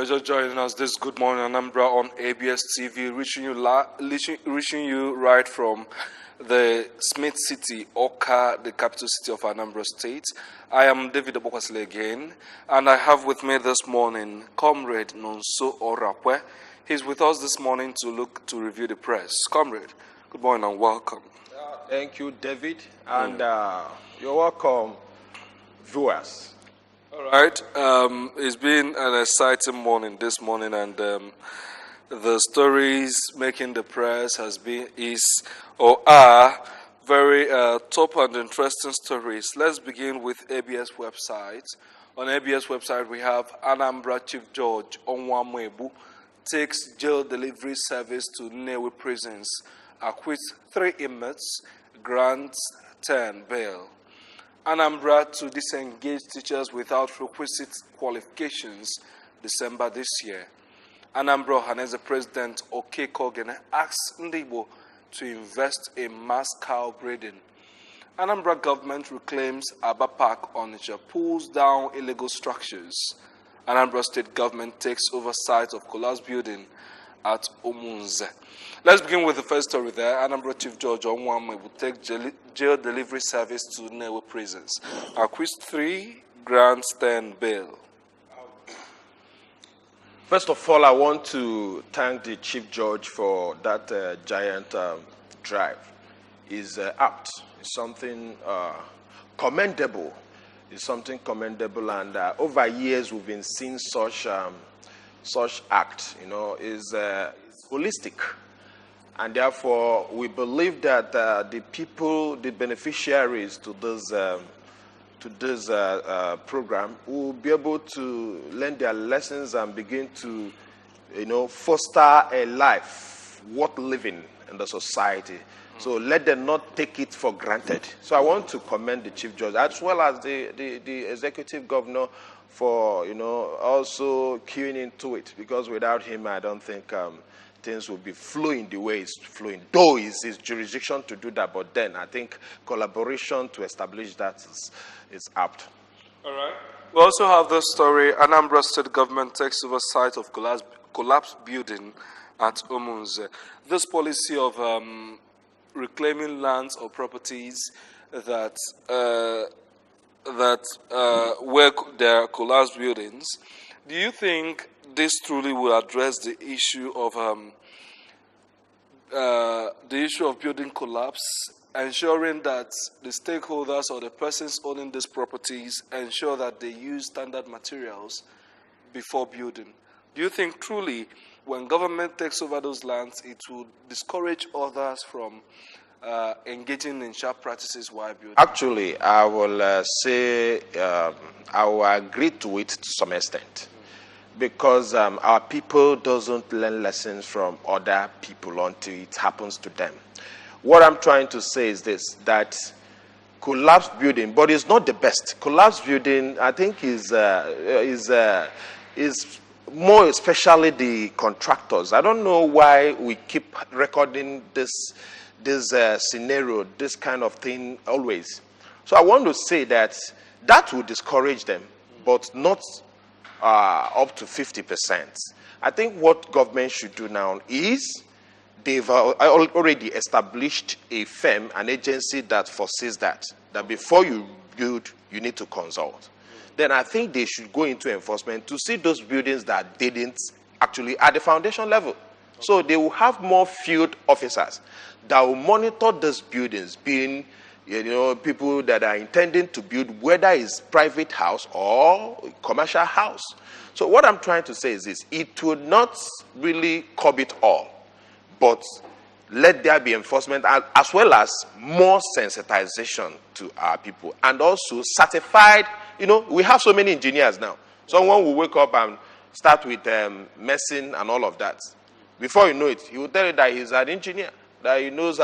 just joining us this Good Morning Anambra on ABS TV, reaching you right from the Smith City, Oka, the capital city of Anambra State. I am David Obokasile again, and I have with me this morning Comrade Nonso Orapwe. He's with us this morning to review the press. Comrade, good morning and welcome. Thank you, David, and you're welcome, viewers. All right. It's been an exciting morning this morning, and the stories making the press are very top and interesting stories. Let's begin with ABS website. On ABS website, we have Anambra Chief Judge Onwamwebu takes jail delivery service to Nnewi prisons, acquits 3 inmates, grants 10 bail. Anambra to disengage teachers without requisite qualifications, December this year. Anambra Haneze President Oke Kogene asks Ndibo to invest in mass cow breeding. Anambra government reclaims Aba Park Onitsha, pulls down illegal structures. Anambra state government takes oversight of collapsed building at Omunze. Let's begin with the first story there. Anambra Chief Judge Onwame will take jail delivery service to Nnewi prisons. Acquits 3, grants 10 bail. First of all, I want to thank the Chief Judge for that giant drive. It's apt. It's something commendable. It's something commendable, and over years we've been seeing such act. Is holistic. And therefore, we believe that the people, the beneficiaries to this program, will be able to learn their lessons and begin to, foster a life worth living in the society. So let them not take it for granted. So I want to commend the Chief Judge, as well as the Executive Governor, for also queuing into it. Because without him, I don't think things will be flowing the way it's flowing. Though it's his jurisdiction to do that, but then I think collaboration to establish that is apt. All right. We also have this story. Anambra state government takes oversight of collapsed building at Omunze. This policy of reclaiming lands or properties that where there are collapsed buildings. Do you think this truly will address the issue of building collapse, ensuring that the stakeholders or the persons owning these properties ensure that they use standard materials before building? Do you think truly when government takes over those lands, it will discourage others from engaging in sharp practices while building? Actually, I will say I will agree to it to some extent. Because our people doesn't learn lessons from other people until it happens to them. What I'm trying to say is this, that collapsed building, but it's not the best. Collapsed building, I think, is more especially the contractors. I don't know why we keep recording this scenario, this kind of thing always. So I want to say that will discourage them, but not up to 50%. I think what government should do now is they've already established a firm, an agency that foresees that before you build, you need to consult. Then I think they should go into enforcement to see those buildings that didn't actually at the foundation level. So they will have more field officers that will monitor those buildings, being people that are intending to build, whether it's private house or commercial house. So what I'm trying to say is this: it would not really curb it all, but let there be enforcement as well as more sensitization to our people, and also certified. We have so many engineers now. Someone will wake up and start with medicine and all of that. Before you know it, he will tell you that he's an engineer, that he knows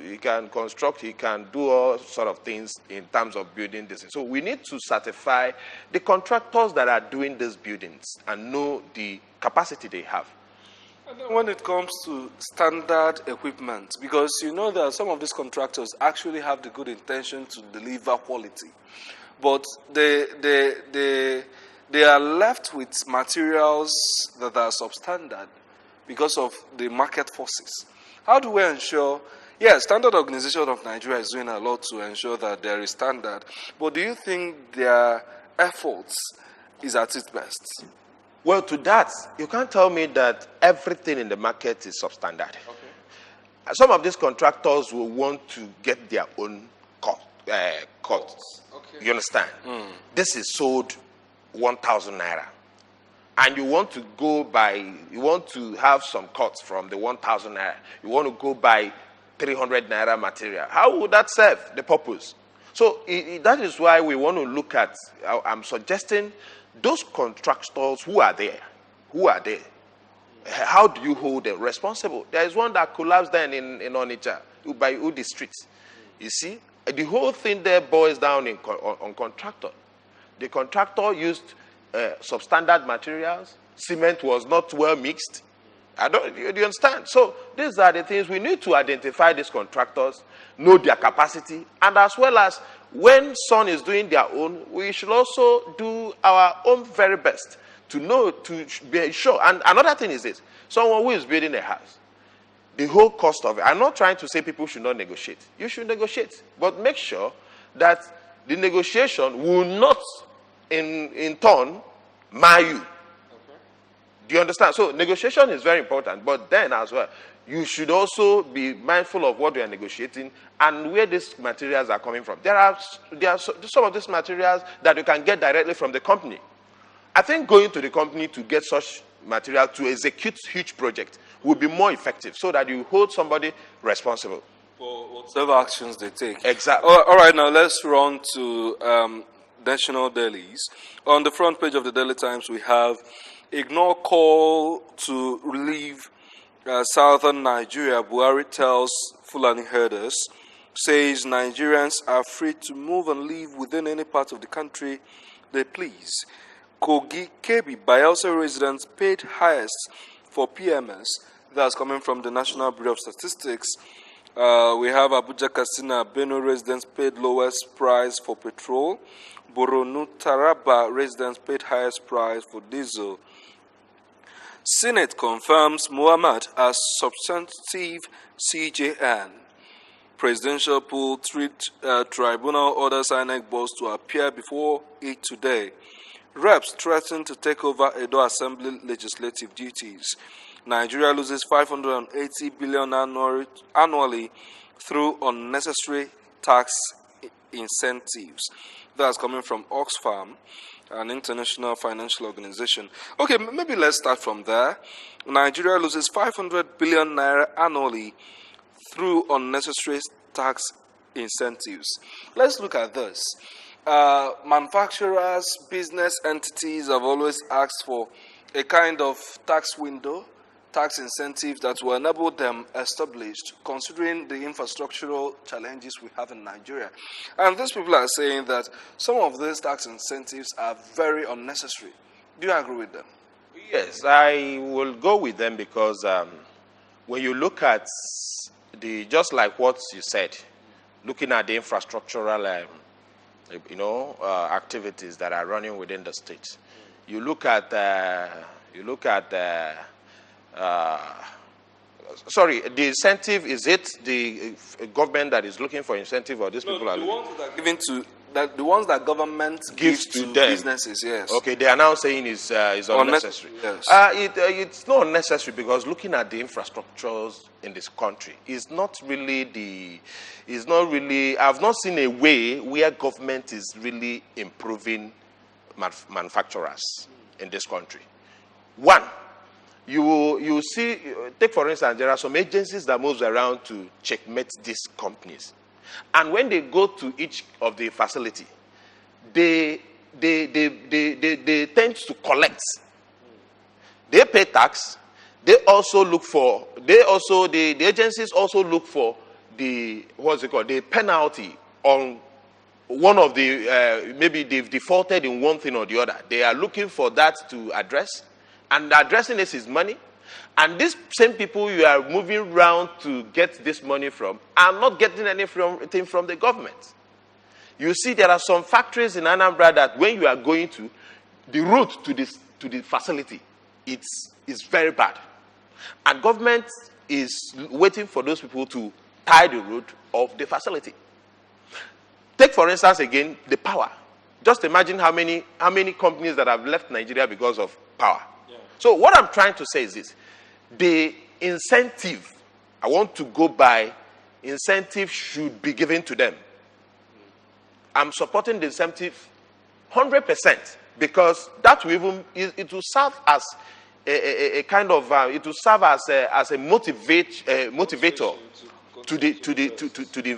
he can construct, he can do all sort of things in terms of building this. So we need to certify the contractors that are doing these buildings and know the capacity they have. And then when it comes to standard equipment, because that some of these contractors actually have the good intention to deliver quality, but they they are left with materials that are substandard because of the market forces. How do we ensure? Yes, Standard Organization of Nigeria is doing a lot to ensure that there is standard, but do you think their efforts is at its best? Well, to that, you can't tell me that everything in the market is substandard. Okay. Some of these contractors will want to get their own cut. Okay. You understand? This is sold 1,000 naira. And you want to have some cuts from the 1,000 naira. You want to go buy 300 naira material. How would that serve the purpose? So that is why we want to look at, I'm suggesting, those contractors who are there. How do you hold them responsible? There is one that collapsed then in Onitsha, by Udi Street. You see, the whole thing there boils down on contractor. The contractor used substandard materials. Cement was not well mixed. Do you understand? So these are the things we need to identify. These contractors, know their capacity, and as well as when Sun is doing their own, we should also do our own very best to know, to be sure. And another thing is this: someone who is building a house, the whole cost of it. I'm not trying to say people should not negotiate. You should negotiate, but make sure that the negotiation will not, in turn, mar you. Do you understand? So negotiation is very important, but then as well, you should also be mindful of what you are negotiating and where these materials are coming from. There are some of these materials that you can get directly from the company. I think going to the company to get such material to execute huge projects will be more effective, so that you hold somebody responsible for whatever actions they take. Exactly. All right, now let's run to national dailies. On the front page of the Daily Times, we have ignore call to leave southern Nigeria. Buhari tells Fulani herders, says Nigerians are free to move and live within any part of the country they please. Kogi Kebi, Bayelsa residents paid highest for PMS. That's coming from the National Bureau of Statistics. We have Abuja, Katsina, Benue residents paid lowest price for petrol. Boronu, Taraba residents paid highest price for diesel. Senate confirms Muhammad as substantive CJN. Presidential pool tribunal orders INEC boss to appear before it today. Reps threaten to take over Edo Assembly legislative duties. Nigeria loses 580 billion annually through unnecessary tax incentives. That's coming from Oxfam, an international financial organization. Okay, maybe let's start from there. Nigeria loses 500 billion naira annually through unnecessary tax incentives. Let's look at this. Manufacturers, business entities have always asked for a kind of tax window, tax incentives that will enable them established, considering the infrastructural challenges we have in Nigeria. And these people are saying that some of these tax incentives are very unnecessary. Do you agree with them? Yes, I will go with them because when you look at just like what you said, looking at the infrastructural activities that are running within the state, you look at sorry, the incentive, is it the government that is looking for incentive, or these people are the ones that are given to the ones that government gives to businesses? Yes. Okay, they are now saying is unnecessary. Yes. It's not unnecessary because looking at the infrastructures in this country is not really I've not seen a way where government is really improving manufacturers in this country. One, you see, take for instance, there are some agencies that moves around to checkmate these companies, and when they go to each of the facility, they tend to collect. They pay tax. The agencies also look for the penalty on one of the maybe they've defaulted in one thing or the other. They are looking for that to address. And addressing this is money. And these same people you are moving around to get this money from are not getting anything from the government. You see, there are some factories in Anambra that when you are going to, the route to the facility, it's very bad. And government is waiting for those people to tie the road of the facility. Take, for instance, again, the power. Just imagine how many companies that have left Nigeria because of power. Yeah. So what I'm trying to say is this. The incentive, I want to go by, incentive should be given to them. I'm supporting the incentive 100% because that will even, it will serve as a kind of, it will serve as a motivator to the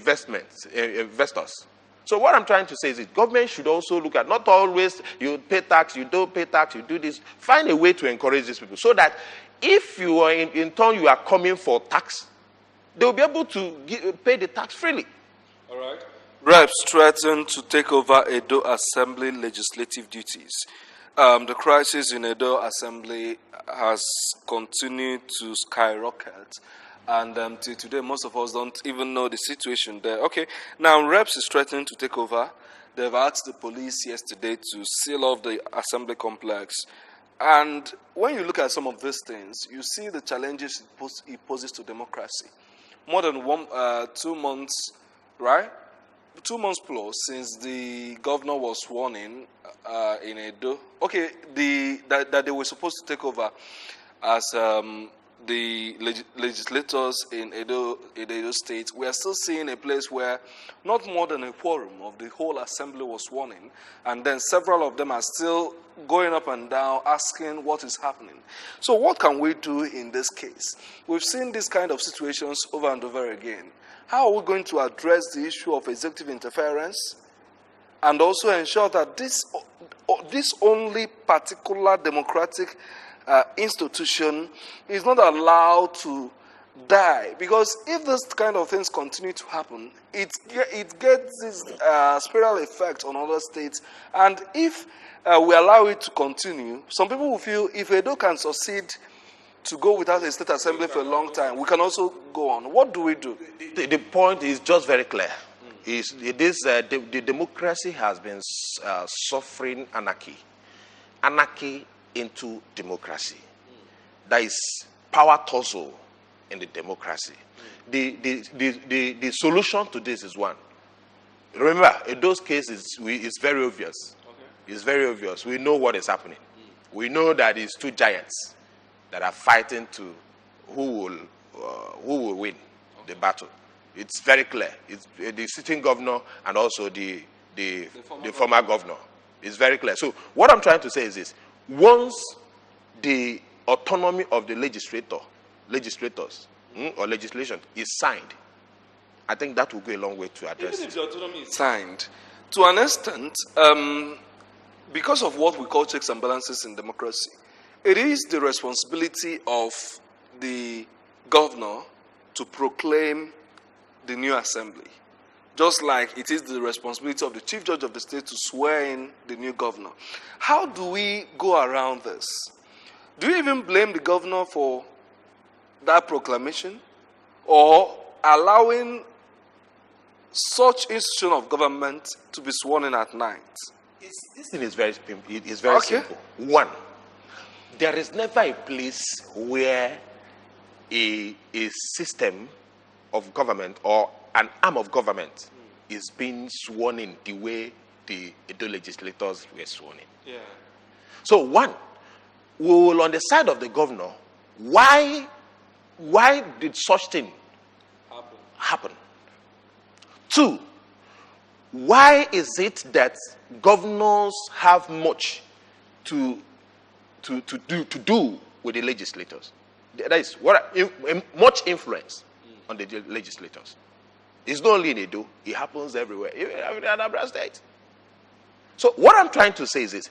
investors. So what I'm trying to say is that government should also look at, not always you pay tax, you don't pay tax, you do this. Find a way to encourage these people so that if you are in turn you are coming for tax, they will be able to pay the tax freely. All right. Reps threaten to take over Edo Assembly legislative duties. The crisis in Edo Assembly has continued to skyrocket. And till today, most of us don't even know the situation there. Okay, now Reps is threatening to take over. They've asked the police yesterday to seal off the assembly complex. And when you look at some of these things, you see the challenges it poses to democracy. More than 2 months, right? 2 months plus since the governor was sworn in Edo. Okay, that they were supposed to take over as the legislators in Edo State. We are still seeing a place where not more than a quorum of the whole assembly was sworn in, and then several of them are still going up and down asking what is happening. So what can we do in this case? We've seen these kind of situations over and over again. How are we going to address the issue of executive interference and also ensure that this only particular democratic institution is not allowed to die? Because if this kind of things continue to happen, it gets this spiral effect on other states. And if we allow it to continue, some people will feel if Edo can succeed to go without a state assembly for a long time, we can also go on. What do we do? The point is just very clear. The democracy has been suffering anarchy into democracy. There is power tussle in the democracy. The solution to this is one. Remember, in those cases, it's very obvious. Okay. It's very obvious. We know what is happening. We know that it's two giants that are fighting to who will win the battle. It's very clear. It's the sitting governor and also the former governor. It's very clear. So what I'm trying to say is this. Once the autonomy of the legislators or legislation is signed, I think that will go a long way to address it. Even if the autonomy is signed, to an extent, because of what we call checks and balances in democracy, it is the responsibility of the governor to proclaim the new assembly, just like it is the responsibility of the chief judge of the state to swear in the new governor. How do we go around this? Do you even blame the governor for that proclamation or allowing such institution of government to be sworn in at night? This thing is very simple. One, there is never a place where a system of government or an arm of government is being sworn in the way the Edo legislators were sworn in. Yeah. So one, we will on the side of the governor, why did such thing happen? Two, why is it that governors have much to do with the legislators? That is much influence on the legislators. It's not only in Edo, it happens everywhere, even in Anambra State. So what I'm trying to say is this.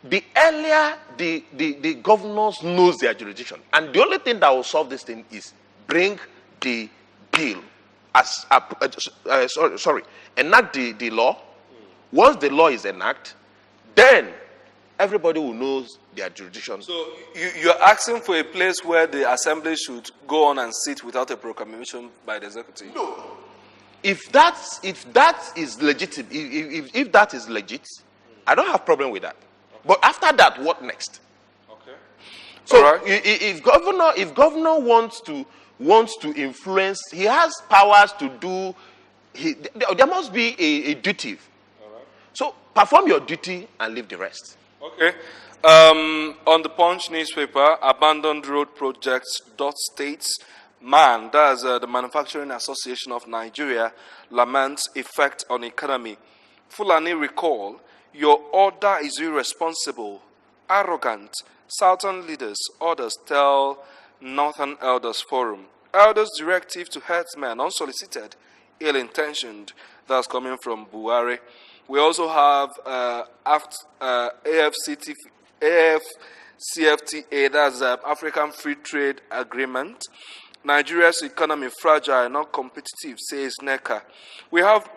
The earlier the governors knows their jurisdiction, and the only thing that will solve this thing is bring the bill enact the law. Once the law is enacted, then everybody will know their jurisdiction. So you're asking for a place where the assembly should go on and sit without a proclamation by the executive? No. If that is legitimate, if that is legit, I don't have problem with that. But after that, what next? Okay. So All right. if governor wants to influence, he has powers to do. There must be a duty. All right. So perform your duty and leave the rest. Okay. On the Punch newspaper, abandoned road projects states man, that's the Manufacturing Association of Nigeria, laments effect on economy. Fulani recall, your order is irresponsible, arrogant. Southern leaders, others tell Northern Elders Forum. Elders directive to herdsmen unsolicited, ill-intentioned. That's coming from Buhari. We also have AFCFTA, that's African Free Trade Agreement. Nigeria's economy fragile, not competitive, says NECA. We have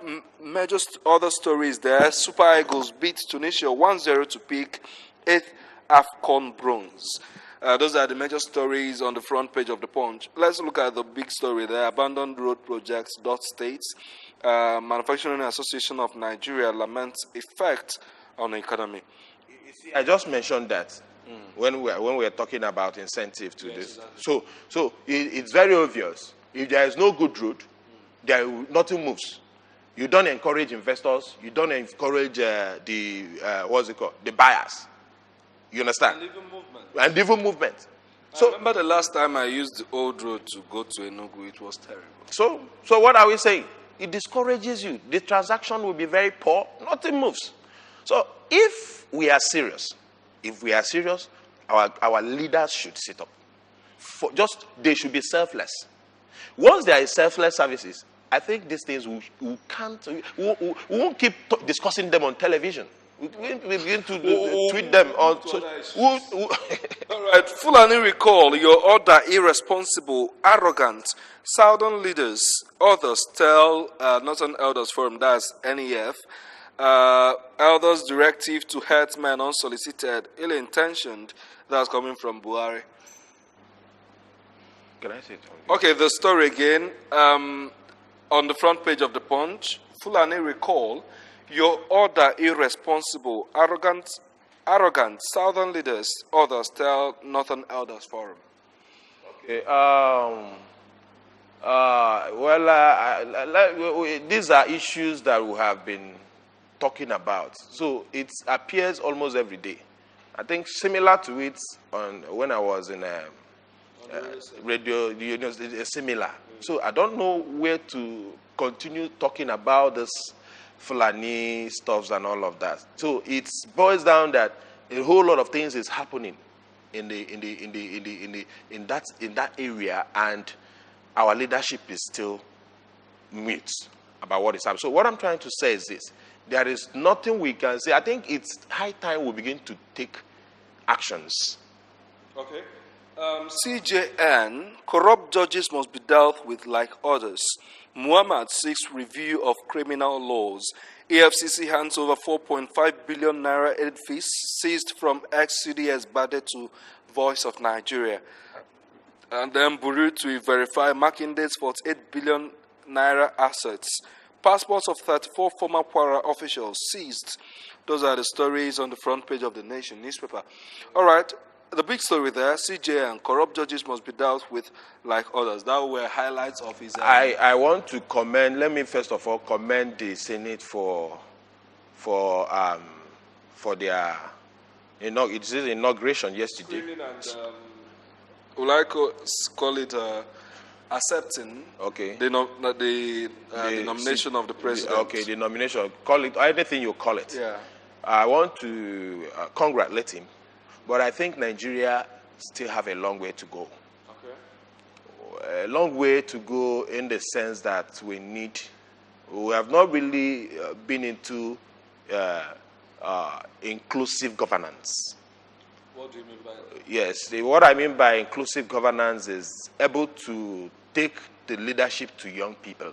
major other stories there. Super Eagles beat Tunisia 1-0 to pick 8th AFCON bronze. Those are the major stories on the front page of the Punch. Let's look at the big story there. Abandoned road projects, states. Manufacturing Association of Nigeria laments effect on the economy. You see, I just mentioned that when we are talking about incentive to this. Exactly. So it's very obvious. If there is no good road, nothing moves. You don't encourage investors. You don't encourage the buyers. You understand? And even movement. So, I remember the last time I used the old road to go to Enugu, it was terrible. So what are we saying? It discourages you. The transaction will be very poor. Nothing moves. So if we are serious, our leaders should sit up. They should be selfless. Once there is selfless services, I think these things we won't keep discussing them on television. We begin to tweet them on. All right, Fulani recall, your order irresponsible, arrogant. Southern leaders, others tell Northern Elders Forum, that's NEF. Elders directive to herdsmen unsolicited, ill-intentioned. That's coming from Buhari. Can I say it? Okay, the story again. On the front page of the Punch, Fulani recall, your order irresponsible, arrogant. Southern leaders, others tell Northern Elders Forum. Okay. These are issues that we have been talking about. So it appears almost every day. I think similar to it when I was in radio, it's similar. So I don't know where to continue talking about this Fulani stuffs and all of that. So it boils down that a whole lot of things is happening in that area, and our leadership is still mute about what is happening. So what I'm trying to say is this: there is nothing we can say. I think it's high time we begin to take actions. Okay. CJN, corrupt judges must be dealt with like others. Muhammad seeks review of criminal laws. AFCC hands over 4.5 billion naira aid fees seized from ex-CDS Bade to Voice of Nigeria. And then Buru to verify marking dates for 8 billion naira assets. Passports of 34 former Kwara officials seized. Those are the stories on the front page of the Nation newspaper. All right. The big story there, CJ and corrupt judges must be dealt with like others. That were highlights of his... I want to let me first of all commend the Senate for their inauguration yesterday. And, would I call it accepting the nomination of the president. Okay, the nomination. Call it anything you call it. Yeah. I want to congratulate him. But I think Nigeria still have a long way to go. Okay. A long way to go in the sense that we have not really been into inclusive governance. What do you mean by that? Yes, what I mean by inclusive governance is able to take the leadership to young people,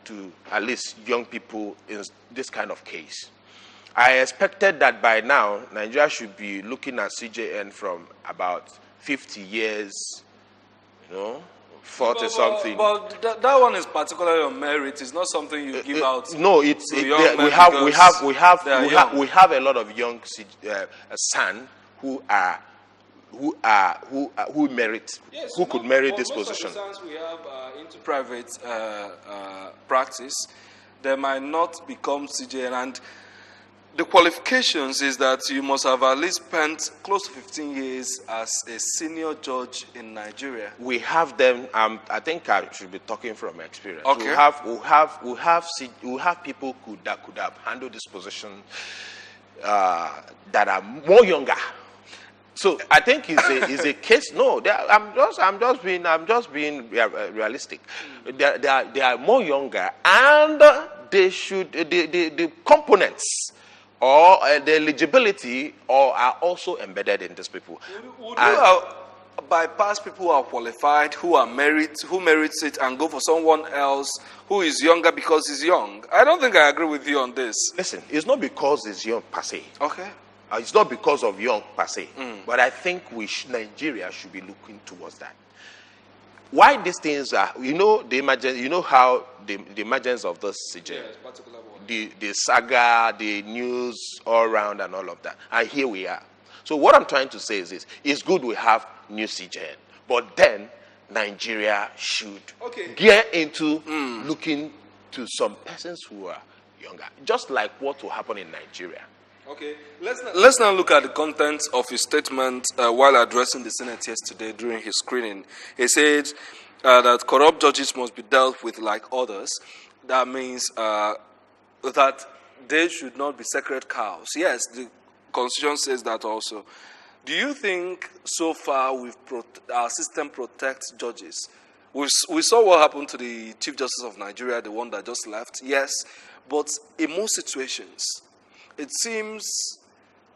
to at least young people in this kind of case. I expected that by now, Nigeria should be looking at CJN from about 50 years, 40 something. But that one is particularly on merit. It's not something you give out. No, to young men we have a lot of young son who merit, Yes, who could merit this most position. of the sons we have into private practice, they might not become CJN, and the qualifications is that you must have at least spent close to 15 years as a senior judge in Nigeria. We have them. I think I should be talking from experience. Okay. We have people that could have handled this position that are more younger. So I think it's a case. No, I'm just being realistic. They are more younger, and they should the components or the eligibility are also embedded in these people. Would you bypass people who are qualified, who merits it, and go for someone else who is younger because he's young? I don't think I agree with you on this. Listen, it's not because he's young per se. Okay. It's not because of young per se, but I think Nigeria should be looking towards that. Why these things are, how the emergence of this CJ, Yes, particular one. the saga, the news all around and all of that, and here we are. So what I'm trying to say is this: it's good we have new CJN, but then Nigeria should gear into looking to some persons who are younger, just like what will happen in Nigeria. Okay, let's now look at the contents of his statement while addressing the Senate yesterday during his screening. He said that corrupt judges must be dealt with like others. That means that they should not be sacred cows. Yes, the Constitution says that also. Do you think so far our system protects judges? We saw what happened to the Chief Justice of Nigeria, the one that just left. Yes, but in most situations, it seems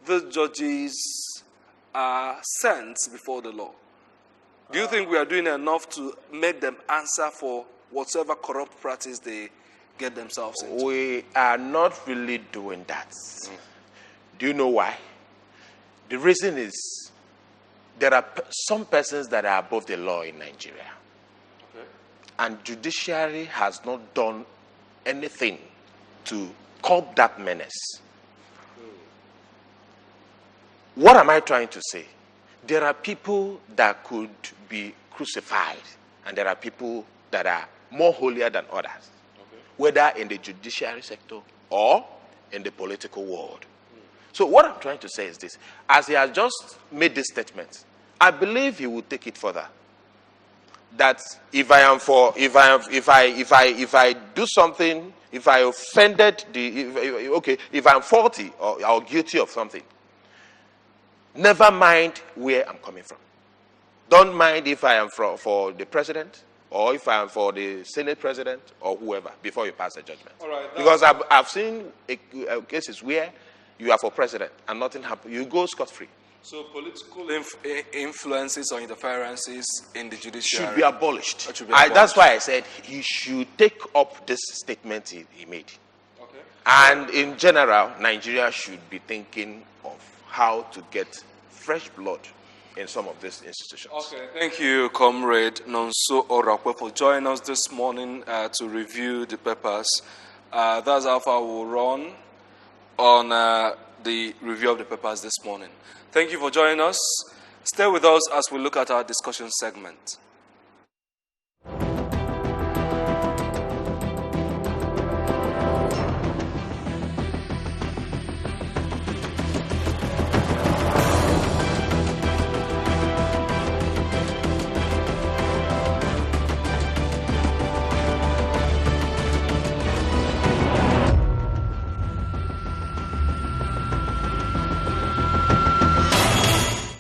the judges are sent before the law. Do you think we are doing enough to make them answer for whatever corrupt practice they get themselves into? We are not really doing that. Do you know why? The reason is there are some persons that are above the law in Nigeria. Okay. And judiciary has not done anything to curb that menace. What am I trying to say? There are people that could be crucified, and there are people that are more holier than others, whether in the judiciary sector or in the political world. So what I'm trying to say is this: as he has just made this statement, I believe he will take it further. That if I do something, if I offended if I'm faulty or guilty of something, never mind where I'm coming from. Don't mind if I am for the president or if I am for the Senate president or whoever before you pass a judgment. All right, because I've seen cases where you are for president and nothing happens. You go scot-free. So political influences or interferences in the judiciary should be abolished. Should be abolished. That's why I said he should take up this statement he made. Okay. And in general, Nigeria should be thinking of how to get fresh blood in some of these institutions. Okay, thank you, Comrade Nonso Orakwe, for joining us this morning to review the papers. That's how far we'll run on the review of the papers this morning. Thank you for joining us. Stay with us as we look at our discussion segment.